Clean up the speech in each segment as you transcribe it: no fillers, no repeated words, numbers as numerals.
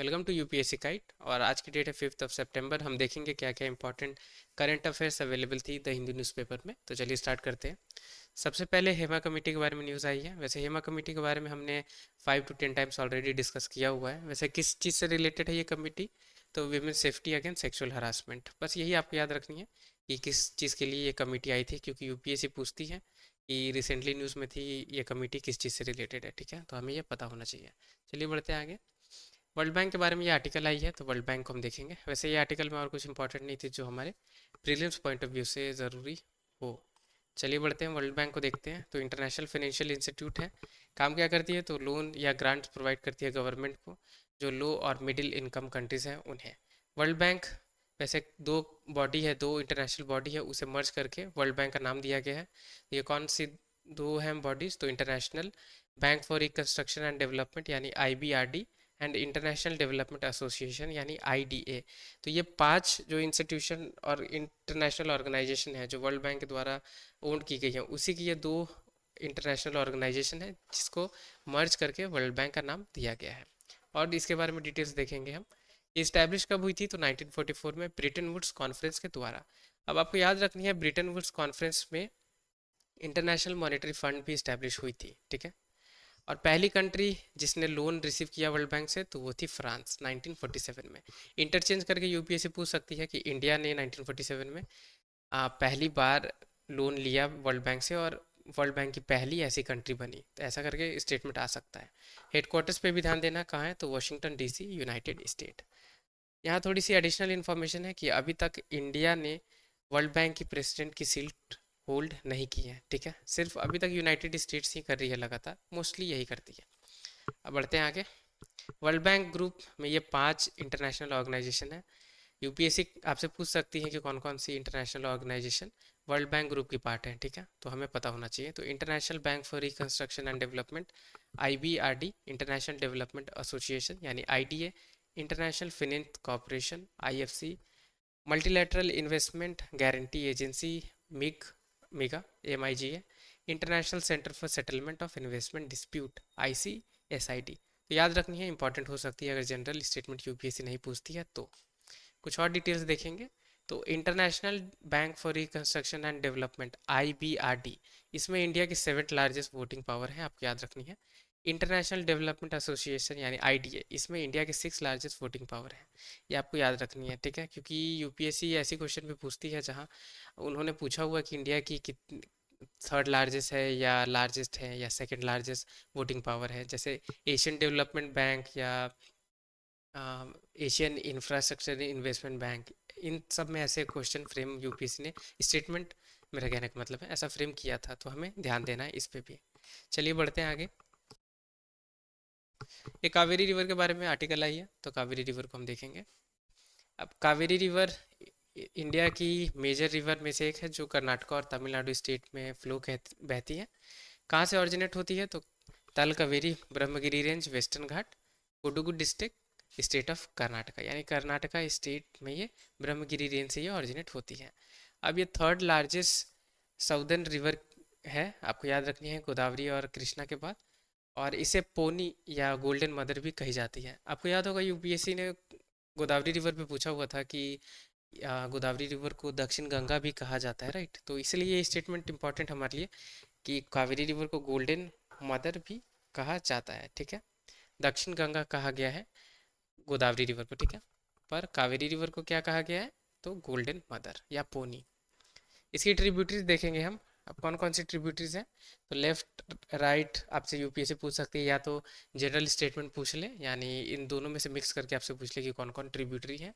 Welcome to UPSC kite. और आज की डेट है 5 सितंबर। हम देखेंगे क्या क्या इंपॉर्टेंट करंट अफेयर्स अवेलेबल थी द हिंदू न्यूज़पेपर में। तो चलिए स्टार्ट करते हैं। सबसे पहले हेमा कमेटी के बारे में न्यूज़ आई है। वैसे हेमा कमेटी के बारे में हमने 5 to 10 टाइम्स ऑलरेडी डिस्कस किया हुआ है। वैसे किस चीज़ से रिलेटेड है ये कमेटी? तो women safety against sexual harassment, बस यही आपको याद रखनी है कि किस चीज़ के लिए ये कमेटी आई थी, क्योंकि यूपीएससी पूछती है कि रिसेंटली न्यूज़ में थी ये कमेटी किस चीज़ से रिलेटेड है। ठीक है, तो हमें ये पता होना चाहिए। चलिए बढ़ते हैं आगे। वर्ल्ड बैंक के बारे में ये आर्टिकल आई है, तो वर्ल्ड बैंक को हम देखेंगे। वैसे ये आर्टिकल में और कुछ इंपॉर्टेंट नहीं थी जो हमारे प्रीलिम्स पॉइंट ऑफ व्यू से ज़रूरी हो। चलिए बढ़ते हैं, वर्ल्ड बैंक को देखते हैं। तो इंटरनेशनल फाइनेंशियल इंस्टीट्यूट है। काम क्या करती है? तो लोन या ग्रांट्स प्रोवाइड करती है गवर्नमेंट को, जो लो और मिडिल इनकम कंट्रीज़ हैं उन्हें। वर्ल्ड बैंक वैसे दो बॉडी है, दो इंटरनेशनल बॉडी है, उसे मर्ज करके वर्ल्ड बैंक का नाम दिया गया है। ये कौन सी दो हैं बॉडीज़? तो International Bank for Reconstruction and development यानी IBRD and international Development Association यानी IDA। तो ये 5 जो इंस्टीट्यूशन और इंटरनेशनल ऑर्गेनाइजेशन है जो वर्ल्ड बैंक के द्वारा ओन की गई है, उसी की ये दो इंटरनेशनल ऑर्गेनाइजेशन है जिसको मर्ज करके वर्ल्ड बैंक का नाम दिया गया है। और इसके बारे में डिटेल्स देखेंगे हम। ये इस्टेब्लिश कब हुई थी? तो 1944 में ब्रिटेन वुड्स कॉन्फ्रेंस के द्वारा। अब आपको याद रखनी है, ब्रिटेन वुड्स कॉन्फ्रेंस में इंटरनेशनल मॉनेटरी फंड भी इस्टेब्लिश हुई थी। ठीक है, और पहली कंट्री जिसने लोन रिसीव किया वर्ल्ड बैंक से तो वो थी फ्रांस 1947 में। इंटरचेंज करके यूपीएससी पूछ सकती है कि इंडिया ने 1947 में पहली बार लोन लिया वर्ल्ड बैंक से और वर्ल्ड बैंक की पहली ऐसी कंट्री बनी, तो ऐसा करके स्टेटमेंट आ सकता है। हेडक्वार्टर्स पे भी ध्यान देना, कहाँ है? तो वॉशिंगटन DC, यूनाइटेड स्टेट। यहाँ थोड़ी सी एडिशनल इन्फॉर्मेशन है कि अभी तक इंडिया ने वर्ल्ड बैंक की प्रेसिडेंट की सीट होल्ड नहीं की है। ठीक है, सिर्फ अभी तक यूनाइटेड स्टेट्स ही कर रही है, लगातार मोस्टली यही करती है। अब बढ़ते हैं आगे। वर्ल्ड बैंक ग्रुप में ये 5 इंटरनेशनल ऑर्गेनाइजेशन है। यूपीएससी आपसे पूछ सकती है कि कौन कौन सी international organisation World Bank Group की पार्ट है। ठीक है, तो हमें पता होना चाहिए। तो International Bank for Reconstruction and Development IBRD, International Development Association यानी IDA, International Finance Corporation IFC, Multilateral Investment Guarantee Agency MIGA MIGA, International Centre for Settlement of Investment Dispute ICSID। तो याद रखनी है, इंपॉर्टेंट हो सकती है अगर जनरल स्टेटमेंट यूपीएससी नहीं पूछती है तो। कुछ और डिटेल्स देखेंगे। तो International Bank for Reconstruction and Development IBRD, इसमें इंडिया की 7th लार्जेस्ट वोटिंग पावर है, आपको याद रखनी है। इंटरनेशनल डेवलपमेंट एसोसिएशन यानी IDA, इसमें इंडिया की 6th लार्जेस्ट वोटिंग पावर है, ये आपको याद रखनी है। ठीक है, क्योंकि यूपीएससी ऐसी क्वेश्चन भी पूछती है जहां उन्होंने पूछा हुआ कि इंडिया की कितनी 3rd लार्जेस्ट है या लार्जेस्ट है या 2nd लार्जेस्ट वोटिंग पावर है, जैसे एशियन डेवलपमेंट बैंक या एशियन इंफ्रास्ट्रक्चर इन्वेस्टमेंट बैंक। इन सब में ऐसे क्वेश्चन फ्रेम यूपीएससी ने, स्टेटमेंट मेरा कहने का मतलब है, ऐसा फ्रेम किया था, तो हमें ध्यान देना है इस पे भी। चलिए बढ़ते हैं आगे। ये कावेरी रिवर के बारे में आर्टिकल आई है, तो कावेरी रिवर को हम देखेंगे। अब कावेरी रिवर इंडिया की मेजर रिवर में से एक है जो कर्नाटका और तमिलनाडु स्टेट में बहती है। कहाँ से ऑरिजिनेट होती है? तो Talakaveri Brahmagiri range, western Ghat, Kodagu district, state of Karnataka, यानी कर्नाटका स्टेट में ये ब्रह्मगिरी रेंज से ये ऑरिजिनेट होती है। अब ये 3rd लार्जेस्ट साउदर्न रिवर है, आपको याद रखनी है, गोदावरी और कृष्णा के बाद। और इसे पोनी या गोल्डन मदर भी कही जाती है। आपको याद होगा यूपीएससी ने गोदावरी रिवर पे पूछा हुआ था कि गोदावरी रिवर को दक्षिण गंगा भी कहा जाता है, राइट? तो इसलिए ये स्टेटमेंट इंपॉर्टेंट हमारे लिए कि कावेरी रिवर को गोल्डन मदर भी कहा जाता है। ठीक है, दक्षिण गंगा कहा गया है गोदावरी रिवर को, ठीक है, पर कावेरी रिवर को क्या कहा गया है? तो गोल्डन मदर या पोनी। इसकी ट्रिब्यूटरीज देखेंगे हम। अब कौन कौन सी ट्रिब्यूटरीज हैं? तो लेफ्ट राइट आपसे यूपीएससी पूछ सकती है, या तो जनरल स्टेटमेंट पूछ ले, यानी इन दोनों में से मिक्स करके आपसे पूछ ले कि कौन कौन ट्रिब्यूटरी है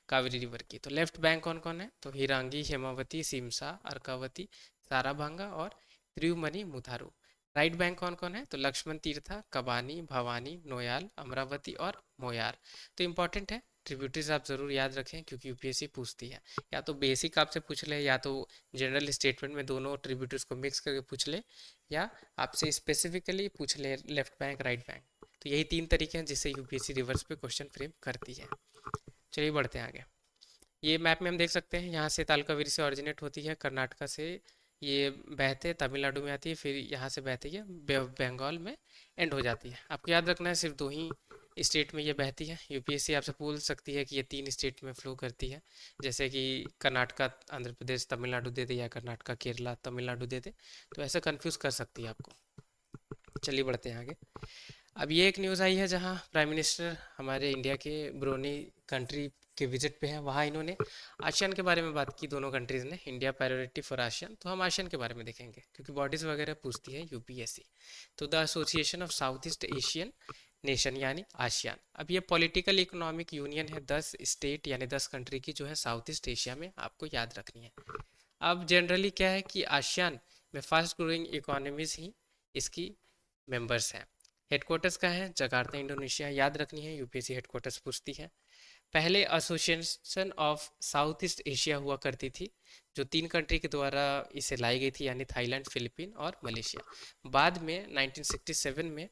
कावेरी रिवर की। तो लेफ्ट बैंक कौन कौन है? तो हिरांगी, हेमावती, सिमसा, अर्कावती, साराभांगा और त्रियुमनी मुधारू। राइट बैंक कौन कौन है? तो लक्ष्मण तीर्था, कबानी, भवानी, नोयाल, अमरावती और मोयार। तो इंपॉर्टेंट है, ट्रिब्यूटरीज आप जरूर याद रखें क्योंकि यूपीएससी पूछती है। या तो बेसिक आपसे पूछ ले, या तो जनरल स्टेटमेंट में दोनों ट्रिब्यूटरीज को मिक्स करके पूछ ले, या आपसे स्पेसिफिकली पूछ ले लेफ्ट बैंक राइट बैंक। तो यही 3 तरीके हैं जिससे यूपीएससी रिवर्स पे क्वेश्चन फ्रेम करती है। चलिए बढ़ते हैं आगे। ये मैप में हम देख सकते हैं, यहाँ से तालकावेरी से ऑरिजिनेट होती है कर्नाटका से, ये बहते तमिलनाडु में आती है, फिर यहाँ से बहती है बंगाल में एंड हो जाती है। आपको याद रखना है सिर्फ 2 ही स्टेट में ये बहती है। यूपीएससी आपसे पूछ सकती है कि ये 3 स्टेट में फ्लो करती है, जैसे कि कर्नाटका आंध्र प्रदेश तमिलनाडु दे दे या कर्नाटका केरला तमिलनाडु दे दे, तो ऐसे कंफ्यूज कर सकती है आपको। चलिए बढ़ते हैं आगे। अब ये एक न्यूज़ आई है जहां प्राइम मिनिस्टर हमारे इंडिया के ब्रूनेई कंट्री के विजिट पे हैं। वहां इन्होंने आसियान के बारे में बात की, दोनों कंट्रीज़ ने, इंडिया प्रायोरिटी फॉर आसियान। तो हम आसियान के बारे में देखेंगे क्योंकि बॉडीज़ वगैरह पूछती है यूपीएससी। तो the association of south east Asian nation यानी आसियान। अब ये पॉलिटिकल इकोनॉमिक यूनियन है 10 स्टेट यानी 10 कंट्री की, जो है साउथ ईस्ट एशिया में, आपको याद रखनी है। अब जनरली क्या है कि आसियान में फास्ट ग्रोइंग इकोनॉमीज ही इसकी मेंबर्स हैं। हेडक्वार्टर्स का है जकार्ता इंडोनेशिया, याद रखनी है, यूपीएससी हेडक्वार्टर्स पूछती है। पहले association of south east Asia हुआ करती थी, जो 3 कंट्री के द्वारा इसे लाई गई थी, यानी थाईलैंड, फिलीपीन और मलेशिया। बाद में 1967 में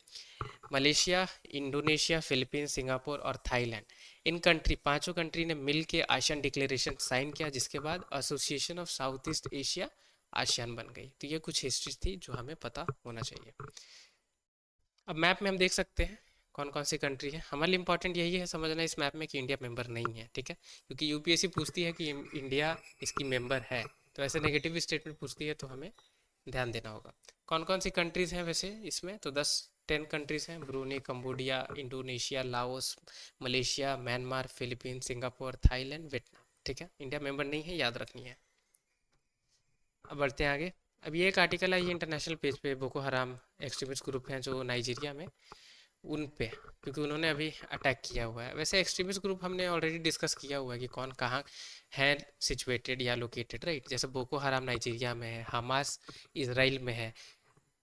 मलेशिया, इंडोनेशिया, फिलीपीन, सिंगापुर और थाईलैंड, इन कंट्री, पांचों कंट्री ने मिल के आसियान डिक्लेरेशन साइन किया, जिसके बाद association of south east Asia ASEAN बन गई। तो ये कुछ हिस्ट्री थी जो हमें पता होना चाहिए। अब मैप में हम देख सकते हैं कौन कौन सी कंट्री है। हमारे लिए इंपॉर्टेंट यही है समझना इस मैप में कि इंडिया मेंबर नहीं है, ठीक है, क्योंकि यूपीएससी पूछती है कि इंडिया इसकी मेंबर है, तो ऐसे नेगेटिव स्टेटमेंट पूछती है तो हमें ध्यान देना होगा। कौन कौन सी कंट्रीज़ हैं वैसे इसमें, तो 10 कंट्रीज़ हैं, Brunei, Cambodia, Indonesia, Laos, Malaysia, Myanmar, Philippine, Singapore, Thailand, Vietnam, ठीक है। इंडिया मेंबर नहीं है, याद रखनी है। अब बढ़ते हैं आगे। अब ये एक आर्टिकल है, ये इंटरनेशनल पेज पे, बोको हराम एक्सट्रीमिस्ट ग्रुप हैं जो नाइजीरिया में, उन पे, क्योंकि उन्होंने अभी अटैक किया हुआ है। वैसे एक्सट्रीमिस्ट ग्रुप हमने ऑलरेडी डिस्कस किया हुआ है कि कौन कहाँ है सिचुएटेड या लोकेटेड, राइट। जैसे बोको हराम नाइजीरिया में है, हमास इसराइल में है,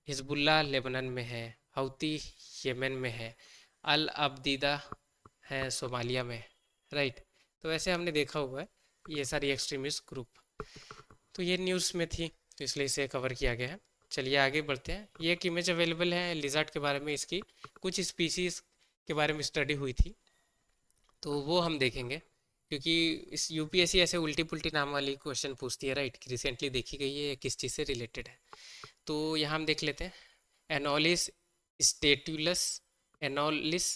हिजबुल्ला लेबनान में है, हौती यमन में है, अल अब्दीदा है सोमालिया में, राइट। तो वैसे हमने देखा हुआ है ये सारी एक्सट्रीमिस्ट ग्रुप। तो ये न्यूज़ में थी तो इसलिए इसे कवर किया गया है। चलिए आगे बढ़ते हैं। ये एक इमेज अवेलेबल है लिजर्ट के बारे में, इसकी कुछ स्पीसीज के बारे में स्टडी हुई थी, तो वो हम देखेंगे, क्योंकि इस यूपीएससी ऐसे उल्टी पुल्टी नाम वाली क्वेश्चन पूछती है, राइट, कि रिसेंटली देखी गई है, किस चीज़ से रिलेटेड है। तो यहाँ हम देख लेते हैं। एनोलिस स्टेटुलस, एनोलिस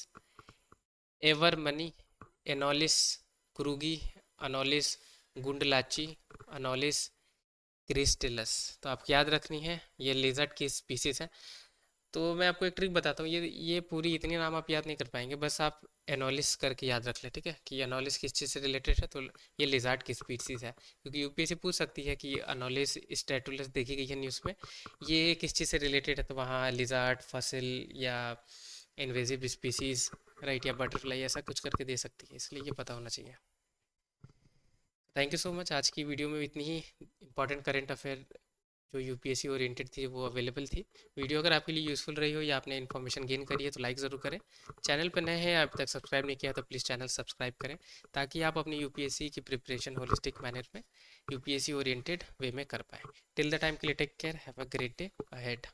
एवरमनी, एनोलिस क्रूगी, एनोलिस गुंडलाची, एनोलिस क्रिस्टेलस। तो आपको याद रखनी है, ये लेजर्ट की स्पीसीज है। तो मैं आपको एक ट्रिक बताता हूँ, ये पूरी इतनी नाम आप याद नहीं कर पाएंगे, बस आप एनोलिस करके याद रख ले, ठीक है, कि एनोलिस किस चीज़ से रिलेटेड है। तो ये लिजार्ड की स्पीसीज है, क्योंकि यूपीएससी पूछ सकती है कि एनोलिस स्टेटुलस देखी गई है न्यूज़ में, ये किस चीज़ से रिलेटेड है, तो वहाँ लिजार्ड, फसिल या इन्वेजिव स्पीसीज, राइट, या बटरफ्लाई, ऐसा कुछ करके दे सकती है, इसलिए ये पता होना चाहिए। Thank you so much. आज की वीडियो में इतनी ही इंपॉर्टेंट करेंट अफेयर जो यूपीएससी ओरिएंटेड थी वो अवेलेबल थी। वीडियो अगर आपके लिए यूज़फुल रही हो या आपने इन्फॉर्मेशन गेन करी है तो लाइक ज़रूर करें। चैनल पर नए हैं, अभी तक सब्सक्राइब नहीं किया तो प्लीज़ चैनल सब्सक्राइब करें, ताकि आप अपनी यूपीएससी की प्रिपरेशन होलिस्टिक मैनर में यूपीएससी ओरिएंटेड वे में कर पाएँ। टिल द टाइम के लिए take care, have a great day ahead.